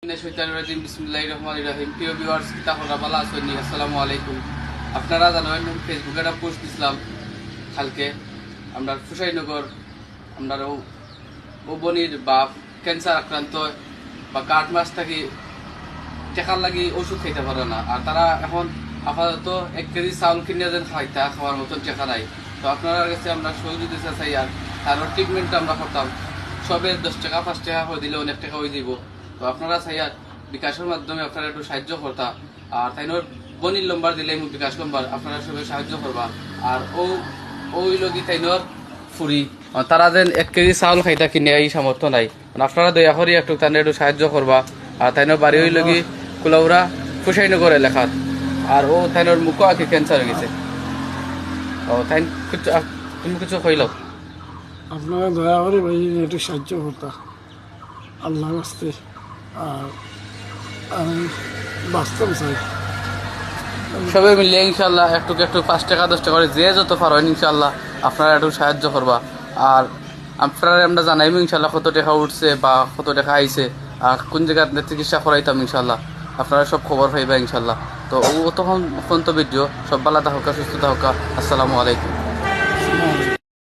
বিসমিল্লাহির রহমানির রহিম। প্রিয় ভিউয়ার্স, কিতাবরা ভালো আছেন? আসসালামু আলাইকুম। আপনারা জানেন ফেসবুকে একটা পোস্ট দিছিলাম কালকে, আমরা ফুসাইনগর আমরা ও বনির বাপ ক্যান্সার আক্রান্ত বা 8 মাস থাকি টেকার লাগি ওষুধ খাইতে পারে না, আর তারা এখন আপাতত 1 কেজি চাউল কিনে যেন খাওয়ার মতন টেকা নাই। তো আপনার কাছে আমরা সহযোগিতা চাই, আর তার ট্রিটমেন্টটা আমরা করতাম। সবে 10 টাকা 5 টাকা করে দিলে অনেক টাকা হয়ে যাব। তো আপনারা চাই আর বিকাশের মাধ্যমে আপনারা একটু সাহায্য করতা, আর তাইনোর বনির নম্বর দিলে বিকাশ নম্বর আপনারা সবাই সাহায্য করবা। আর ওই লগি তাইনোর ফুরি তারা যেন 1 কেজি চাউল খাইতা কিনে এই সামর্থ্য নাই, আপনারা দয়া করি একটু তাদের একটু সাহায্য করবা। আর তাইনোর বাড়ি ওই লগি কুলাউরা ফুসাইনগর এলাকাত, আর ও তাইনোর মুখও আঁকি ক্যান্সার হয়ে গেছে। ও তাই তুমি কিছু কইল? আপনারা দয়া করে ভাই একটু সাহায্য করতা আল্লাহ আসতে, আর আমি বাস্তব চাই। সবাই মিলে ইনশাল্লাহ একটু 5 টাকা 10 টাকা করে যে যত পারেন ইনশাল্লাহ আপনারা একটু সাহায্য করবা। আর আপনারা আমরা জানাইব ইনশাল্লাহ কত টাকা উঠছে বা কত টাকা আইছে, আর কোন জায়গায় চিকিৎসা করাইতাম ইনশাল্লাহ আপনারা সব খবর পাইবা ইনশাল্লাহ। তো ও তখন ভিডিও সব ভালো থাকা সুস্থ থাকা। আসসালামু আলাইকুম।